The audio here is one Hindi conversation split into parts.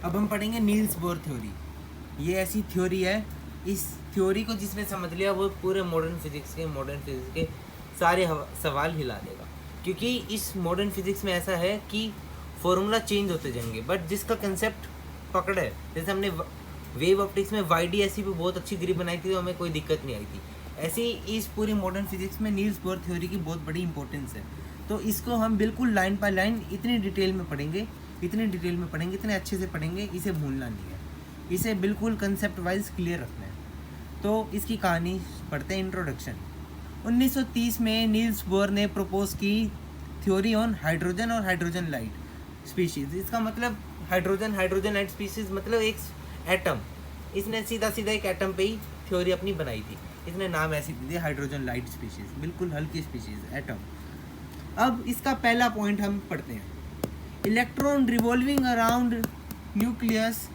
अब हम पढ़ेंगे नील्स बोर थ्योरी। ये ऐसी थ्योरी है, इस थ्योरी को जिसने समझ लिया वो पूरे मॉडर्न फिजिक्स के सारे सवाल हिला देगा। क्योंकि इस मॉडर्न फिजिक्स में ऐसा है कि फॉर्मूला चेंज होते जाएंगे, बट जिसका कंसेप्ट पकड़ है, जैसे हमने वेव ऑप्टिक्स में YDSC पे बहुत अच्छी ग्रिप बनाई थी तो हमें कोई दिक्कत नहीं आई थी, ऐसे ही इस पूरी मॉडर्न फिजिक्स में नील्स बोर थ्योरी की बहुत बड़ी इंपॉर्टेंस है। तो इसको हम बिल्कुल लाइन बाय लाइन इतनी डिटेल में पढ़ेंगे, इतने अच्छे से पढ़ेंगे, इसे भूलना नहीं है, इसे बिल्कुल कंसेप्ट वाइज क्लियर रखना है। तो इसकी कहानी पढ़ते हैं। इंट्रोडक्शन। 1930 में नील्स बोर ने प्रपोज की थ्योरी ऑन हाइड्रोजन और हाइड्रोजन लाइट स्पीशीज। इसका मतलब हाइड्रोजन लाइट स्पीशीज मतलब एक एटम। इसने सीधा एक एटम पे ही थ्योरी अपनी बनाई थी, इसने नाम ऐसी दे दिया हाइड्रोजन लाइट स्पीशीज, बिल्कुल हल्की स्पीशीज एटम। अब इसका पहला पॉइंट हम पढ़ते हैं। Electron revolving around nucleus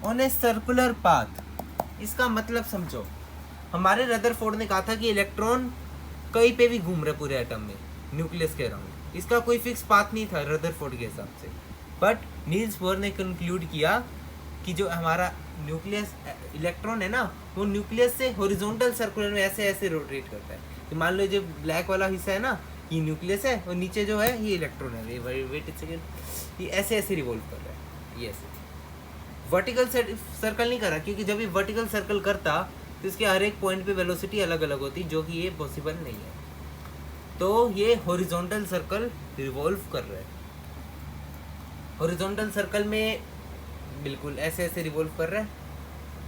on a circular path. इसका मतलब समझो, हमारे रदरफोर्ड ने कहा था कि इलेक्ट्रॉन कहीं पे भी घूम रहे पूरे एटम में न्यूक्लियस के अराउंड, इसका कोई फिक्स पाथ नहीं था रदरफोर्ड के हिसाब से। बट नील्स बोर ने कंक्लूड किया कि जो हमारा न्यूक्लियस इलेक्ट्रॉन है ना, वो न्यूक्लियस से हॉरिजॉन्टल सर्कुलर में ऐसे रोटेट करता है। तो मान लो जो ब्लैक वाला हिस्सा है ना, ये न्यूक्लियस है, और नीचे जो है ये इलेक्ट्रॉन है। वेट एक सेकेंड, ये ऐसे रिवॉल्व कर रहा है, ये ऐसे वर्टिकल सर्कल नहीं कर रहा, क्योंकि जब ये वर्टिकल सर्कल करता तो इसके हर एक पॉइंट पे वेलोसिटी अलग अलग होती, जो कि ये पॉसिबल नहीं है। तो ये हॉरिजॉन्टल सर्कल रिवॉल्व कर रहा है। हॉरिजॉन्टल सर्कल में बिल्कुल ऐसे रिवॉल्व कर रहा है।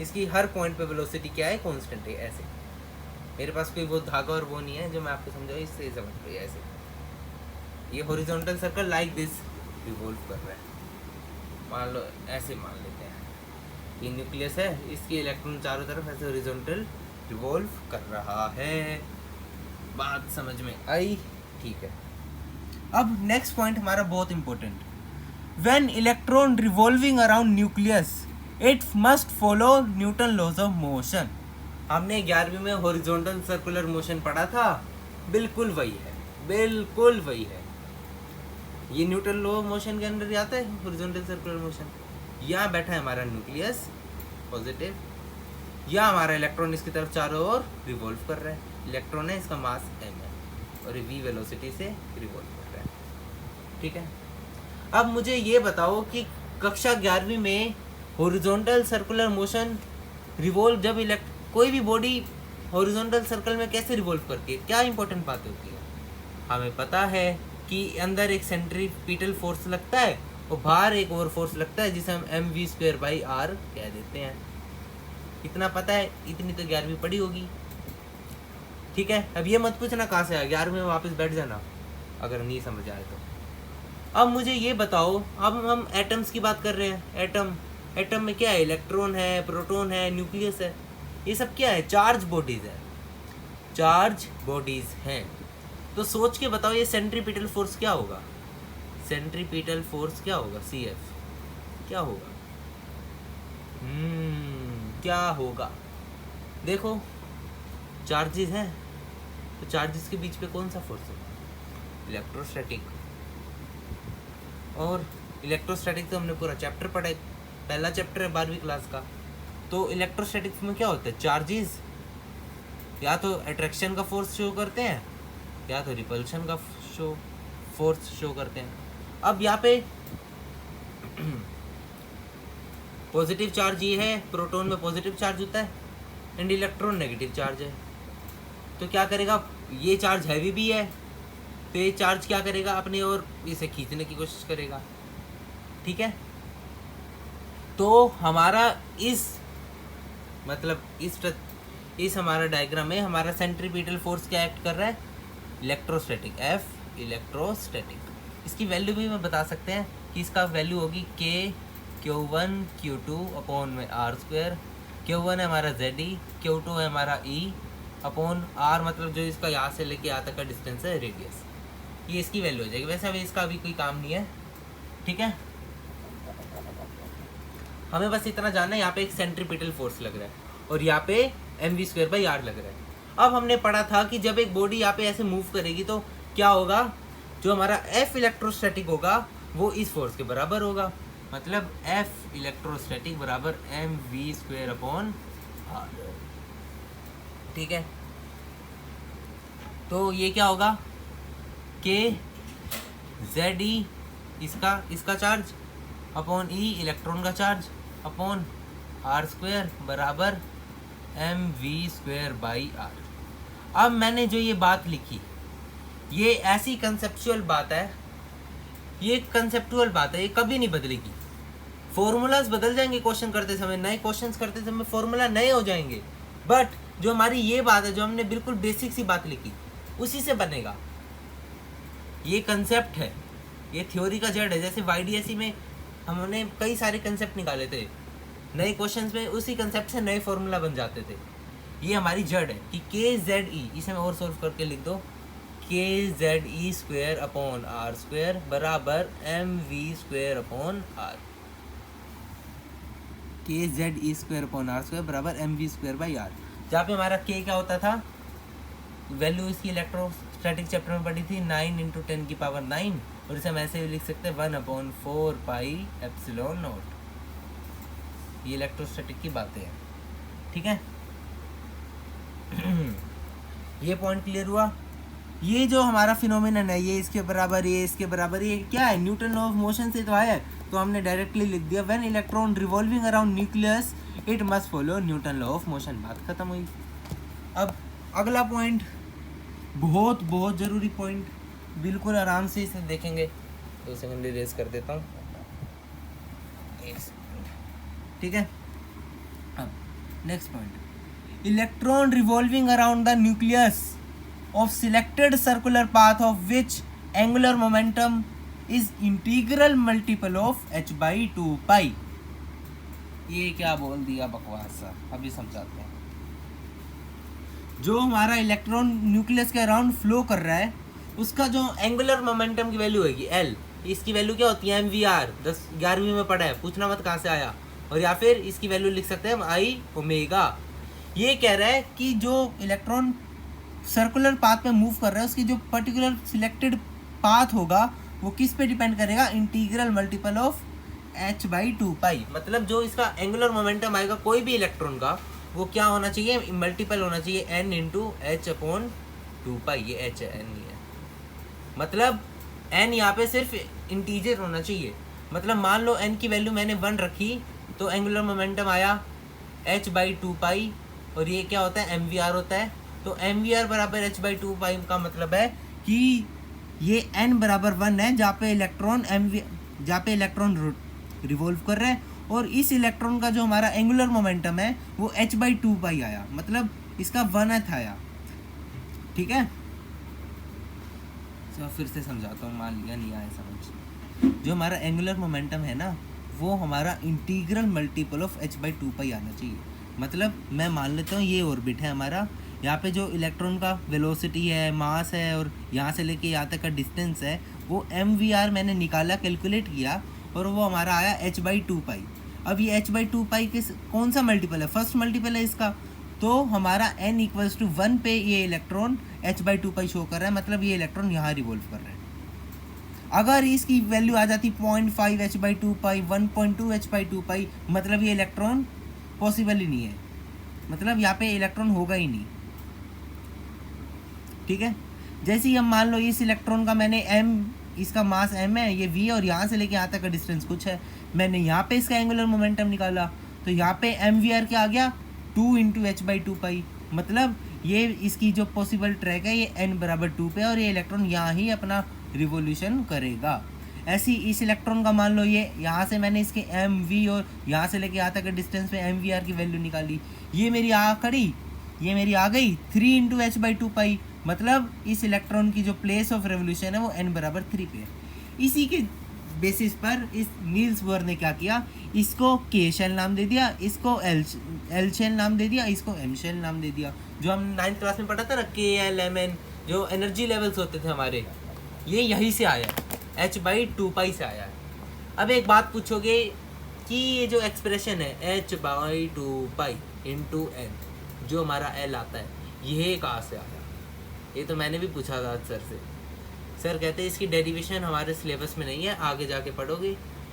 इसकी हर पॉइंट पे वेलोसिटी क्या है, कांस्टेंट है। ऐसे मेरे पास कोई वो धागा और वो नहीं है जो मैं आपको समझाऊँ, इससे समझ पाइए। ऐसे ये horizontal circle like this revolve कर रहा है। मान लो ऐसे मान लेते हैं ये न्यूक्लियस है, इसकी इलेक्ट्रॉन चारों तरफ ऐसे हॉरिजॉन्टल रिवॉल्व कर रहा है। बात समझ में आई? ठीक है। अब नेक्स्ट पॉइंट हमारा बहुत important. When electron revolving around nucleus it must follow Newton laws of motion. हमने 11वीं में हॉरिजॉन्टल सर्कुलर मोशन पढ़ा था, बिल्कुल वही है, बिल्कुल वही है। ये न्यूटन लॉ ऑफ मोशन के अंदर आता है हॉरिजॉन्टल सर्कुलर मोशन। यहाँ बैठा है हमारा न्यूक्लियस पॉजिटिव, या हमारा इलेक्ट्रॉन इसकी तरफ चारों ओर रिवॉल्व कर रहा है। इलेक्ट्रॉन है, इसका मास m है और v वेलोसिटी से रिवॉल्व कर रहा है। ठीक है। अब मुझे ये बताओ कि कक्षा 11वीं में हॉरिजॉन्टल सर्कुलर मोशन रिवॉल्व, जब कोई भी बॉडी हॉरिजॉन्टल सर्कल में कैसे रिवॉल्व करती है, क्या इंपॉर्टेंट बात होती है? हमें पता है कि अंदर एक सेंट्रीपिटल फोर्स लगता है और बाहर एक और फोर्स लगता है जिसे हम mv²/r कह देते हैं। इतना पता है, इतनी तो 11वीं पढ़ी होगी। ठीक है। अब ये मत पूछना कहाँ से आया, 11वीं में वापस बैठ जाना अगर नहीं समझ आए तो। अब मुझे ये बताओ, अब हम एटम्स की बात कर रहे हैं। एटम में क्या है? इलेक्ट्रॉन है, प्रोटॉन है, न्यूक्लियस है, ये सब क्या है? चार्ज बॉडीज है, चार्ज बॉडीज हैं। तो सोच के बताओ ये सेंट्रीपिटल फोर्स क्या होगा? सेंट्रीपिटल फोर्स क्या होगा? CF क्या होगा? क्या होगा? देखो चार्जेस हैं, तो चार्जेस के बीच पे कौन सा फोर्स होगा? इलेक्ट्रोस्टैटिक। और इलेक्ट्रोस्टैटिक तो हमने पूरा चैप्टर पढ़ा है, पहला चैप्टर है 12वीं क्लास का। तो इलेक्ट्रोस्टैटिक्स में क्या होता है? चार्जेस या तो अट्रैक्शन का फोर्स शो करते हैं या तो रिपल्शन का फोर्स शो करते हैं। अब यहाँ पे पॉजिटिव चार्ज ये है, प्रोटॉन में पॉजिटिव चार्ज होता है एंड इलेक्ट्रॉन नेगेटिव चार्ज है। तो क्या करेगा, ये चार्ज हैवी भी है, तो ये चार्ज क्या करेगा, अपनी ओर इसे खींचने की कोशिश करेगा। ठीक है। तो हमारा इस हमारा डायग्राम में हमारा सेंट्रीपिटल फोर्स क्या एक्ट कर रहा है? Electrostatic, F electrostatic. इसकी वैल्यू भी मैं बता सकते हैं कि इसका वैल्यू होगी K Q1 Q2 अपॉन में R²। Q1 है हमारा ZE, Q2 है हमारा E अपॉन R, मतलब जो इसका यहाँ से लेके यहाँ तक का डिस्टेंस है, रेडियस। ये इसकी वैल्यू हो जाएगी। वैसे अभी इसका अभी कोई काम नहीं है। ठीक है। हमें बस इतना जानना है, यहाँ पे एक सेंट्रीपिटल फोर्स लग रहा है और यहाँ पे mv²/r लग रहा है। अब हमने पढ़ा था कि जब एक बॉडी यहाँ पे ऐसे मूव करेगी तो क्या होगा, जो हमारा F इलेक्ट्रोस्टैटिक होगा वो इस फोर्स के बराबर होगा। मतलब F इलेक्ट्रोस्टैटिक बराबर mv² अपॉन r। ठीक है, तो ये क्या होगा k ZE इसका चार्ज अपॉन E इलेक्ट्रॉन का चार्ज अपॉन r² बराबर mv² बाई r। अब मैंने जो ये बात लिखी, ये ऐसी कंसेप्चुअल बात है, ये कंसेप्चुअल बात है, ये कभी नहीं बदलेगी। फॉर्मूलाज बदल जाएंगे क्वेश्चन करते समय, नए क्वेश्चंस करते समय फॉर्मूला नए हो जाएंगे, बट जो हमारी ये बात है, जो हमने बिल्कुल बेसिक सी बात लिखी, उसी से बनेगा। ये कंसेप्ट है, ये थ्योरी का जड़ है। जैसे YDSE में हमने कई सारे कंसेप्ट निकाले थे, नए क्वेश्चंस में उसी कंसेप्ट से नए फॉर्मूला बन जाते थे। ये हमारी जड़ है कि KZE, इसे मैं और सोल्व करके लिख दो, KZE² अपॉन r² बराबर mv² upon r। KZE² upon r² बराबर mv² बाई r। जहाँ पे हमारा k क्या होता था, वैल्यू इसकी इलेक्ट्रोस्टैटिक चैप्टर में पढ़ी थी 9 × 10⁹, और इसे हम ऐसे भी लिख सकते हैं 1/4 पाई एप्सिलॉन नॉट। ये इलेक्ट्रोस्टैटिक की बातें हैं, ठीक है। ये पॉइंट क्लियर हुआ। ये जो हमारा फिनोमिनन है, ये इसके बराबर, ये इसके बराबर, ये क्या है, न्यूटन लॉ ऑफ मोशन से तो आया है, तो हमने डायरेक्टली लिख दिया when electron revolving around nucleus it must follow Newton law of motion. बात खत्म हुई। अब अगला पॉइंट, बहुत बहुत ज़रूरी पॉइंट, बिल्कुल आराम से इसे देखेंगे। 2 सेकंड रेस कर देता हूँ, ठीक है। अब next point, electron revolving around the nucleus of selected circular path of which angular momentum is integral multiple of h/2 pi। ये क्या बोल दिया बकवास सा, अभी समझाते हैं। जो हमारा इलेक्ट्रॉन न्यूक्लियस के अराउंड फ्लो कर रहा है, उसका जो एंगुलर मोमेंटम की वैल्यू होगी L, इसकी वैल्यू क्या होती है mvr, 11वीं में पढ़ा है, पूछना मत कहाँ से आया। और या फिर इसकी वैल्यू लिख सकते हैं हम I ओमेगा। ये कह रहा है कि जो इलेक्ट्रॉन सर्कुलर पाथ पे मूव कर रहा है, उसकी जो पर्टिकुलर सिलेक्टेड पाथ होगा वो किस पे डिपेंड करेगा, इंटीग्रल मल्टीपल ऑफ h/2 पाई। मतलब जो इसका एंगुलर मोमेंटम आएगा कोई भी इलेक्ट्रॉन का, वो क्या होना चाहिए, मल्टीपल होना चाहिए n × h/2 पाई। ये h है, n नहीं है। मतलब n यहाँ पे सिर्फ इंटीजर होना चाहिए। मतलब मान लो n की वैल्यू मैंने 1 रखी, तो एंगुलर मोमेंटम आया h/2 पाई, और ये क्या होता है, mvr होता है। तो mvr बराबर h/2 पाई का मतलब है कि ये n बराबर 1 है, जहाँ पे इलेक्ट्रॉन रिवॉल्व कर रहा है, और इस इलेक्ट्रॉन का जो हमारा एंगुलर मोमेंटम है वो h/2 पाई आया, मतलब इसका 1th आया, ठीक है। तो फिर से समझाता हूँ, मान लिया नहीं आया समझ। जो हमारा एंगुलर मोमेंटम है ना, वो हमारा इंटीग्रल मल्टीपल ऑफ h/2 पाई आना चाहिए। मतलब मैं मान लेता हूँ ये ऑर्बिट है हमारा, यहाँ पे जो इलेक्ट्रॉन का वेलोसिटी है, मास है, और यहाँ से लेके यहाँ तक का डिस्टेंस है, वो mvr मैंने निकाला, कैलकुलेट किया, और वो हमारा आया h/2 पाई। अब ये h/2 पाई किस कौन सा मल्टीपल है, फर्स्ट मल्टीपल है इसका, तो हमारा n = 1 पे ये इलेक्ट्रॉन h/2 पाई शो कर रहा है, मतलब ये इलेक्ट्रॉन यहाँ रिवॉल्व कर रहा है। अगर इसकी वैल्यू आ जाती 0.5 h/2 पाई, 1.2 h/2 पाई, मतलब ये इलेक्ट्रॉन पॉसिबल ही नहीं है, मतलब यहाँ पे इलेक्ट्रॉन होगा ही नहीं, ठीक है। जैसे ही हम मान लो इस इलेक्ट्रॉन का मैंने m, इसका मास m है, ये v, और यहाँ से लेके यहाँ तक का डिस्टेंस कुछ है, मैंने यहाँ पे इसका एंगुलर मोमेंटम निकाला, तो यहाँ पे mvr क्या आ गया, 2 × h/2 पाई। मतलब ये इसकी जो पॉसिबल ट्रैक है, ये n बराबर 2 पे, और ये इलेक्ट्रॉन यहाँ ही अपना रिवोल्यूशन करेगा। ऐसी इस इलेक्ट्रॉन का मान लो ये यहाँ से मैंने इसके mv और यहाँ से लेके यहाँ तक के डिस्टेंस पे mvr की वैल्यू निकाली, ये मेरी आ गई 3 × h/2 पाई। मतलब इस इलेक्ट्रॉन की जो प्लेस ऑफ रेवोल्यूशन है वो n बराबर 3 पे है। इसी के बेसिस पर इस नील्स बोर ने क्या किया, इसको k शेल नाम दे दिया, इसको l शेल नाम दे दिया, इसको m शेल नाम दे दिया। जो हम 9th क्लास में पढ़ा था ना, k l m n, जो एनर्जी लेवल्स होते थे हमारे, ये यहीं से आया है, h/2 पाई से आया है। अब एक बात पूछोगे कि ये जो एक्सप्रेशन है h/2 पाई इंटू n, जो हमारा l आता है, ये कहाँ से आया। ये तो मैंने भी पूछा था सर से। सर कहते हैं इसकी डेरिवेशन हमारे सिलेबस में नहीं है, आगे जाके पढ़ोगे,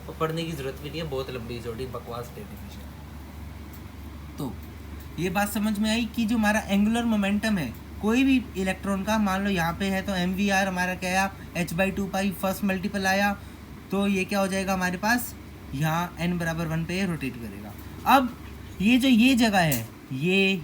और पढ़ने की ज़रूरत भी नहीं है, बहुत लंबी चौड़ी बकवास डेफिनेशन। तो ये बात समझ में आई कि जो हमारा एंगुलर मोमेंटम है कोई भी इलेक्ट्रॉन का, मान लो यहाँ पे है तो mvr हमारा क्या आया h/2 फर्स्ट मल्टीपल आया, तो ये क्या हो जाएगा हमारे पास, यहाँ n बराबर 1 पे रोटेट करेगा। अब ये जो ये जगह है ये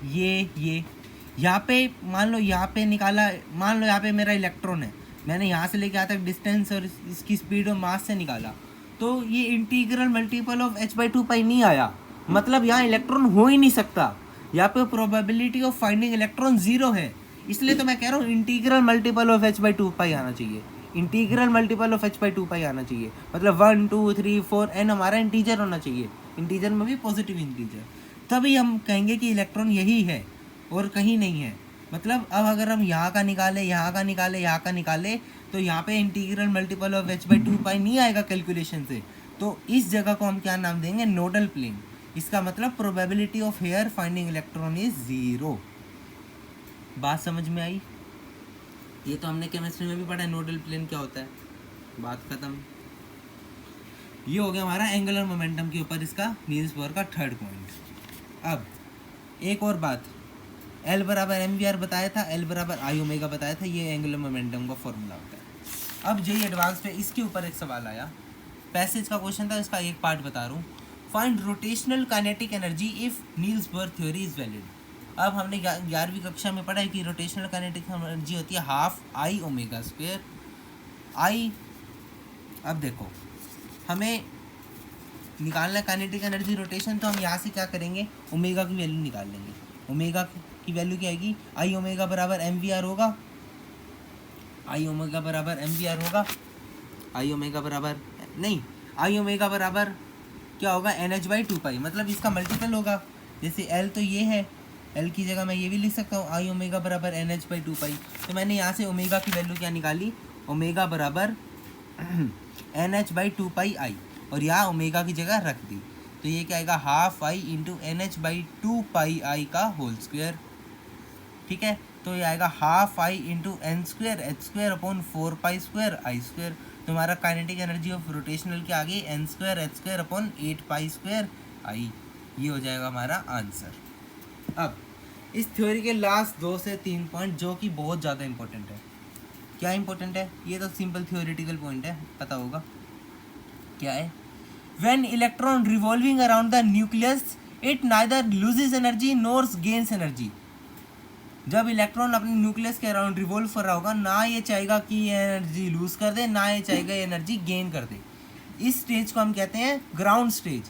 यहाँ पे मान लो यहाँ पे निकाला, मान लो यहाँ पे मेरा इलेक्ट्रॉन है, मैंने यहाँ से लेके आता डिस्टेंस और इसकी स्पीड और मास से निकाला, तो ये इंटीग्रल मल्टीपल ऑफ h/2 नहीं आया, मतलब यहाँ इलेक्ट्रॉन हो ही नहीं सकता, यहाँ पे प्रोबेबिलिटी ऑफ फाइंडिंग इलेक्ट्रॉन 0 है। इसलिए तो मैं कह रहा हूँ इंटीग्रल मल्टीपल ऑफ h/2 आना चाहिए, इंटीग्रल मल्टीपल ऑफ h/2 आना चाहिए, मतलब 1 2 3 4 n हमारा इंटीजर होना चाहिए, इंटीजर में भी पॉजिटिव इंटीजर, तभी हम कहेंगे कि इलेक्ट्रॉन यही है और कहीं नहीं है। मतलब अब अगर हम यहाँ का निकाले, यहाँ का निकाले, यहाँ का निकाले, तो यहाँ पे इंटीग्रल मल्टीपल ऑफ h/2 नहीं आएगा कैलकुलेशन से, तो इस जगह को हम क्या नाम देंगे, नोडल प्लेन। इसका मतलब probability of here finding electron is 0। बात समझ में आई? ये तो हमने केमिस्ट्री में भी पढ़ा है नोडल प्लेन क्या होता है, बात खत्म। ये हो गया हमारा एंगुलर मोमेंटम के ऊपर इसका नील्स बोर का थर्ड पॉइंट। अब एक और बात, L बराबर mvr बताया था, L बराबर I ओमेगा बताया था, ये एंगुलर मोमेंटम का फॉर्मूला होता है। अब जेईई एडवांस पे इसके ऊपर एक सवाल आया, पैसेज का क्वेश्चन था, इसका एक पार्ट बता रहा हूँ। Find rotational kinetic energy if Niels Bohr theory is valid. अब हमने 11वीं कक्षा में पढ़ा है कि रोटेशनल काइनेटिक एनर्जी होती है half I omega square I। अब देखो हमें निकालना है काइनेटिक एनर्जी रोटेशन, तो हम यहाँ से क्या करेंगे, ओमेगा की वैल्यू निकाल लेंगे। ओमेगा की वैल्यू क्या आएगी, I ओमेगा बराबर mvr होगा, I ओमेगा बराबर mvr होगा, I ओमेगा बराबर नहीं, I ओमेगा बराबर क्या होगा, NH/2 मतलब इसका मल्टीपल होगा। जैसे L तो ये है, L की जगह मैं ये भी लिख सकता हूँ I ओमेगा बराबर NH/2। तो मैंने यहाँ से ओमेगा की वैल्यू क्या निकाली, ओमेगा बराबर NH/2 और यहाँ ओमेगा की जगह रख दी, तो ये क्या आएगा, हाफ I इंटू NH/2 का होल स्क्वायर। ठीक है, तो ये आएगा half I into n square h² upon 4π² I²। तो हमारा काइनेटिक एनर्जी ऑफ रोटेशनल के आगे n² h² अपॉन 8π² I, ये हो जाएगा हमारा आंसर। अब इस थ्योरी के लास्ट 2 से 3 पॉइंट जो कि बहुत ज़्यादा इंपॉर्टेंट है। क्या इंपॉर्टेंट है, ये तो सिंपल थ्योरेटिकल पॉइंट है, पता होगा क्या है। When electron revolving around the nucleus it neither loses energy nor gains energy. जब इलेक्ट्रॉन अपने न्यूक्लियस के अराउंड रिवॉल्व कर रहा होगा, ना ये चाहेगा कि ये एनर्जी लूज कर दे, ना ये चाहेगा ये एनर्जी गेन कर दे। इस स्टेज को हम कहते हैं ground stage,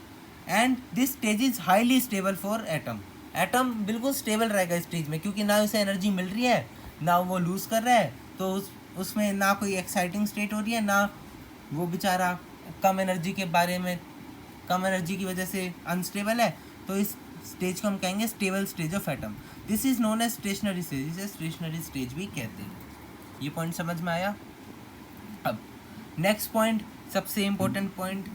and this stage is highly stable for atom. Atom बिल्कुल स्टेबल रहेगा इस स्टेज में, क्योंकि ना उसे एनर्जी मिल रही है, ना वो लूज कर रहा है, तो उसमें ना कोई एक्साइटिंग स्टेट हो रही है, ना वो बेचारा कम एनर्जी के बारे में, कम एनर्जी की वजह से अनस्टेबल है। तो इस स्टेज को हम कहेंगे stable stage of atom. This is known as stationary stage, इसे स्टेशनरी स्टेज भी कहते हैं। ये पॉइंट समझ में आया? अब नेक्स्ट पॉइंट, सबसे important point,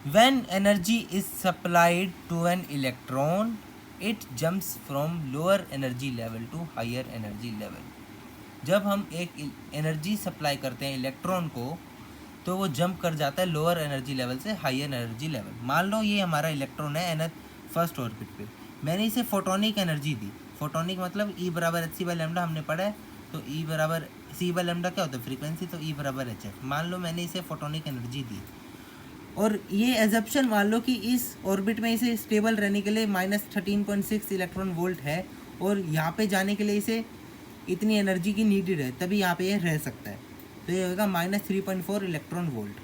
when energy is supplied to an electron it jumps from lower energy level to higher energy level. जब हम एक एनर्जी सप्लाई करते हैं इलेक्ट्रॉन को, तो वो जंप कर जाता है लोअर एनर्जी लेवल से हायर एनर्जी लेवल। मान लो ये हमारा इलेक्ट्रॉन है nth फर्स्ट ऑर्बिट पे, मैंने इसे फोटोनिक एनर्जी दी। फोटोनिक मतलब E बराबर hc/λ हमने पढ़ा है, तो E बराबर c/λ क्या होता है, फ्रीक्वेंसी, तो E बराबर hf। मान लो मैंने इसे फोटोनिक एनर्जी दी, और ये एजप्शन मान लो कि इस ऑर्बिट में इसे स्टेबल रहने के लिए -13.6 इलेक्ट्रॉन वोल्ट है, और यहाँ पे जाने के लिए इसे इतनी एनर्जी की नीडेड है, तभी यहाँ पे ये रह सकता है। तो ये होगा -3.4 इलेक्ट्रॉन वोल्ट।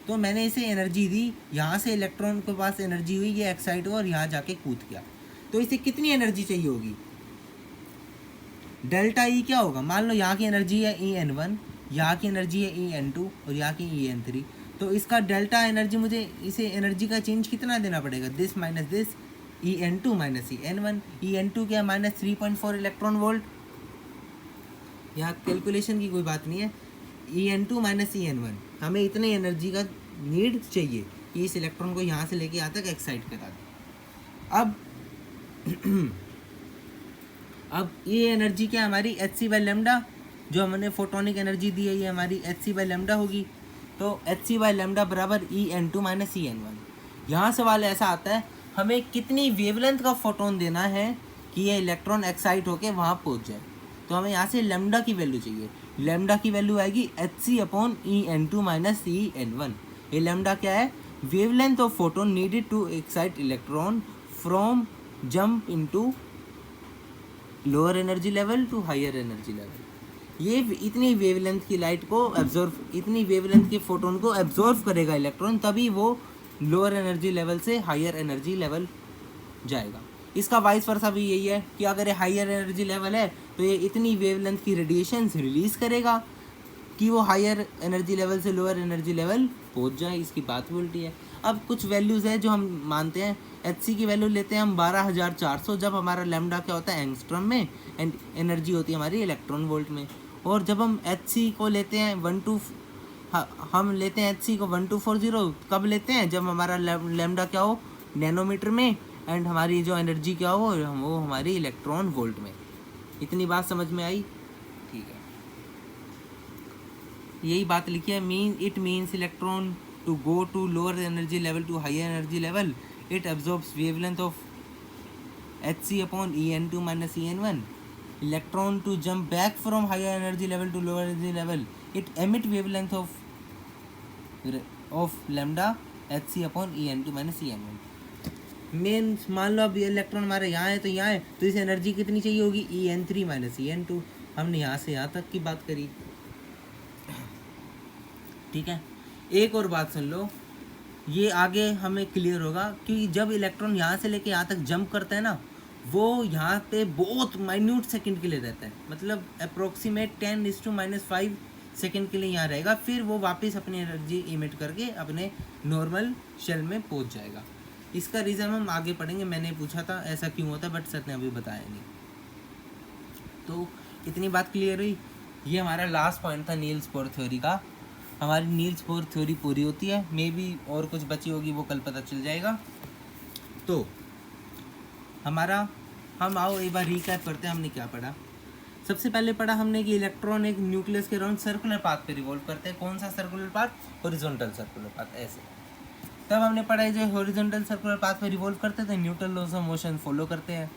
तो मैंने इसे एनर्जी दी, यहाँ से इलेक्ट्रॉन के पास एनर्जी हुई, ये एक्साइट हुआ और यहाँ जाके कूद गया, तो इसे कितनी एनर्जी चाहिए होगी, डेल्टा E क्या होगा। मान लो यहाँ की एनर्जी है EN1, यहाँ की एनर्जी है EN2 और यहाँ की EN3, तो इसका डेल्टा एनर्जी, मुझे इसे एनर्जी का चेंज कितना देना पड़ेगा, this minus this, EN2 minus EN1। EN2 क्या, -3.4 इलेक्ट्रॉन वोल्ट, यहाँ कैलकुलेशन की कोई बात नहीं है। EN2 माइनस EN1, हमें इतने एनर्जी का नीड चाहिए कि इस इलेक्ट्रॉन को यहाँ से लेके यहाँ तक एक्साइट करा दे। अब ये एनर्जी क्या हमारी hc/λ, जो हमने फोटोनिक एनर्जी दी है ये हमारी एच सी बाई लेमडा होगी। तो एच सी बाई लेमडा बराबर E n two minus E n one. यहाँ सवाल ऐसा आता है हमें कितनी वेवलेंथ का फोटोन देना है कि ये इलेक्ट्रॉन एक्साइट होके वहाँ पहुँच जाए। तो हमें यहाँ से लेमडा की वैल्यू चाहिए। लेमडा की वैल्यू आएगी H C upon E n two minus E n one. ये लेमडा क्या है? Wavelength of photon needed to excite electron from jump into lower energy level to higher energy level. ये इतनी वेवलेंथ की लाइट को एब्जॉर्व, इतनी वेवलेंथ के फोटोन को एब्जॉर्व करेगा इलेक्ट्रॉन, तभी वो लोअर एनर्जी लेवल से हायर एनर्जी लेवल जाएगा। इसका वाइस वर्सा भी यही है कि अगर ये हायर एनर्जी लेवल है तो ये इतनी वेवलेंथ की रेडिएशंस रिलीज करेगा कि वो हायर एनर्जी लेवल से लोअर एनर्जी लेवल पहुंच जाए। इसकी बात भी उल्टी है। अब कुछ वैल्यूज़ है जो हम मानते हैं। एच सी की वैल्यू लेते हैं हम 12400, जब हमारा लैम्डा क्या होता है एंगस्ट्रॉम में, एंड एनर्जी होती है हमारी इलेक्ट्रॉन वोल्ट में। और जब हम एच सी को लेते हैं हम लेते हैं एच सी को 1240, कब लेते हैं? जब हमारा लैम्डा क्या हो नैनोमीटर में, एंड हमारी जो एनर्जी क्या हो वो हमारी इलेक्ट्रॉन वोल्ट में। इतनी बात समझ में आई? ठीक है, यही बात लिखी है। It means electron to go to lower energy level to higher energy level, it absorbs wavelength of H C upon E n two minus E n one. Electron to jump back from higher energy level to lower energy level, it emit wavelength of lambda H C upon E n two minus E n one. मेन मान लो अब ये इलेक्ट्रॉन हमारे यहाँ है, तो यहाँ है, तो इस एनर्जी कितनी चाहिए होगी? E n three minus E n two. हमने यहाँ से यहाँ तक की बात करी। ठीक है, एक और बात सुन लो, ये आगे हमें क्लियर होगा कि जब इलेक्ट्रॉन यहाँ से लेके यहाँ तक जंप करता है ना, वो यहाँ पे बहुत माइन्यूट सेकंड के लिए रहता है, मतलब अप्रोक्सीमेट 10⁻⁻5 सेकंड के लिए यहाँ रहेगा, फिर वो वापस अपनी एनर्जी इमिट करके अपने नॉर्मल शेल में पहुँच जाएगा। इसका रीज़न हम आगे पढ़ेंगे। मैंने पूछा था ऐसा क्यों होता है, बट सर ने अभी बताया नहीं। तो इतनी बात क्लियर हुई। ये हमारा लास्ट पॉइंट था नील्स बोर थ्योरी का। हमारी नील्स बोर थ्योरी पूरी होती है, मे बी और कुछ बची होगी वो कल पता चल जाएगा। तो हम आओ एक बार रिकैप करते हैं हमने क्या पढ़ा। सबसे पहले पढ़ा हमने कि इलेक्ट्रॉन एक न्यूक्लियस के अराउंड सर्कुलर पाथ पे रिवॉल्व करते हैं। कौन सा circular path? Horizontal circular path, ऐसे। तब हमने पढ़ा है जो हॉरिजॉन्टल सर्कुलर पाथ पे रिवॉल्व करते थे Newton laws of motion follow करते हैं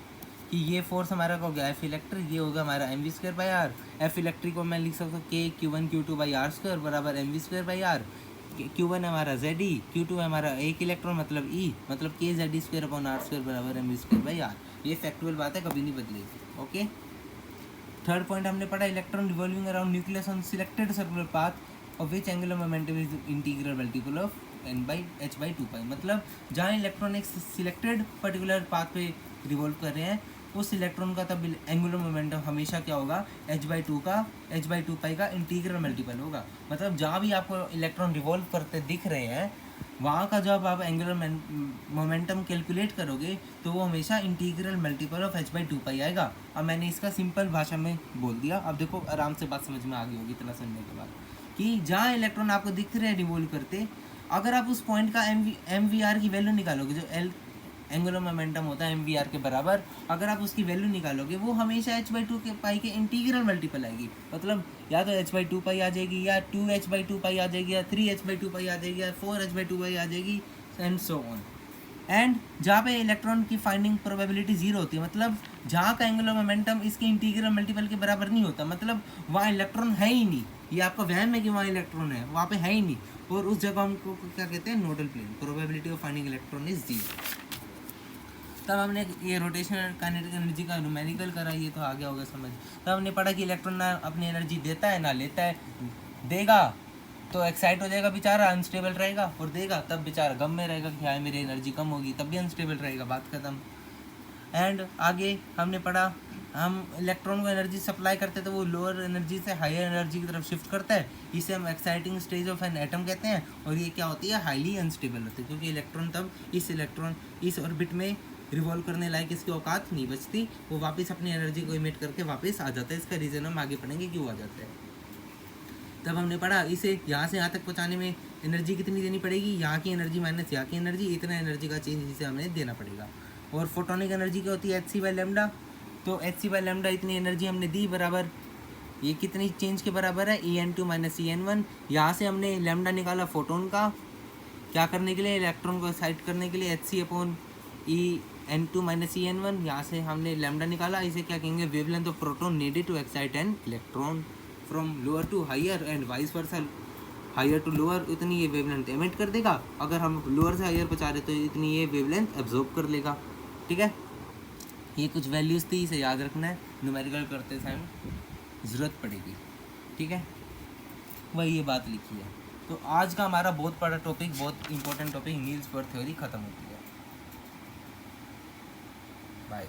कि ये फोर्स हमारा हो गया एफ इलेक्ट्रिक, ये होगा हमारा M V square by R. F electric को मैं लिख सकता हूँ के Q1 Q2 by R square बराबर M V square by R. Q1 हमारा ZE, Q2 हमारा एक इलेक्ट्रॉन मतलब E, मतलब के ZE square upon R square बराबर M V square by R. ये फैक्चुअल बात है, कभी नहीं बदलेगी। ओके, थर्ड पॉइंट हमने पढ़ा electron revolving around nucleus on selected circular path of which angular momentum is integral multiple of n/h/2π। मतलब जहाँ इलेक्ट्रॉन एक सिलेक्टेड पर्टिकुलर पाथ पे रिवॉल्व कर रहे हैं, उस इलेक्ट्रॉन का तब एंगुलर मोमेंटम हमेशा क्या होगा? h/2π का इंटीग्रल मल्टीपल होगा। मतलब जहाँ भी आपको इलेक्ट्रॉन रिवॉल्व करते दिख रहे हैं, वहाँ का जब आप एंगुलर मोमेंटम कैलकुलेट करोगे तो वो हमेशा इंटीग्रल मल्टीपल ऑफ h/2π आएगा। अब मैंने इसका सिंपल भाषा में बोल दिया। अब देखो आराम से बात समझ में आ गई होगी इतना सुनने के बाद कि जहाँ इलेक्ट्रॉन आपको दिख रहे हैं रिवॉल्व करते, अगर आप उस पॉइंट का एम वी आर की वैल्यू निकालोगे, जो एंगुलर मोमेंटम होता है एम वी आर के बराबर, अगर आप उसकी वैल्यू निकालोगे वो हमेशा h/2π के इंटीग्रल मल्टीपल आएगी। मतलब या तो h/2π आ जाएगी, या 2h/2π आ जाएगी, या 3h/2π आ जाएगी, या 4h/2π आ जाएगी, एंड सो ऑन। एंड जहाँ पे इलेक्ट्रॉन की फाइंडिंग प्रोबेबिलिटी 0 होती है, मतलब जहाँ का एंगुलर मोमेंटम इसके इंटीग्रल मल्टीपल के बराबर नहीं होता, मतलब वहाँ इलेक्ट्रॉन है ही नहीं। ये आपका वहम है कि वहाँ इलेक्ट्रॉन है, वहाँ पे है ही नहीं, और उस जगह हमको क्या कहते हैं? Nodal plane. Probability of finding electron is 0। तब हमने ये रोटेशनल काइनेटिक एनर्जी का न्यूमेरिकल करा, ये तो आ गया होगा समझ। तब हमने पढ़ा कि इलेक्ट्रॉन ना अपनी एनर्जी देता है ना लेता है। देगा तो एक्साइट हो जाएगा बेचारा, अनस्टेबल रहेगा, और देगा तब बेचारा गम में रहेगा कि हाँ मेरी एनर्जी कम होगी, तब भी अनस्टेबल रहेगा, बात खत्म। एंड आगे हमने पढ़ा हम इलेक्ट्रॉन को एनर्जी सप्लाई करते हैं तो वो लोअर एनर्जी से हायर एनर्जी की तरफ शिफ्ट करता है, इसे हम exciting stage of an atom कहते हैं। और ये क्या होती है? हाईली अनस्टेबल होती है, क्योंकि इलेक्ट्रॉन तब इस ऑर्बिट में रिवॉल्व करने लायक इसकी औकात नहीं बचती, वो वापस अपनी एनर्जी को इमिट करके वापस आ जाता है। इसका रीज़न हम आगे पढ़ेंगे क्यों आ जाता है। तब हमने पढ़ा इसे यहाँ से यहाँ तक पहुँचाने में एनर्जी कितनी देनी पड़ेगी? यहाँ की एनर्जी माइनस यहाँ की एनर्जी, इतना एनर्जी का चेंज इसे हमें देना पड़ेगा। और फोटोनिक एनर्जी क्या होती है? h/c/λ। तो h/c/λ इतनी एनर्जी हमने दी बराबर ये कितनी चेंज के बराबर है, En2 माइनस En1। यहाँ से हमने लैम्डा निकाला फोटोन का, क्या करने के लिए, इलेक्ट्रॉन को एक्साइट करने के लिए, Hc/En2 माइनस En1। यहाँ से हमने लैम्डा निकाला, इसे क्या कहेंगे, wavelength of proton needed to excite an electron from lower to higher and vice versa, higher to lower उतनी ये वेवलेंथ एमिट कर देगा, अगर हम लोअर से हायर पहुँचा रहे तो इतनी ये वेवलेंथ एब्जॉर्ब कर लेगा। ठीक है, ये कुछ वैल्यूज़ थी, इसे याद रखना है, न्यूमेरिकल करते टाइम ज़रूरत पड़ेगी। ठीक है, वही ये बात लिखी है। तो आज का हमारा बहुत बड़ा टॉपिक, बहुत important topic Niels Bohr theory ख़त्म होती है। बाय।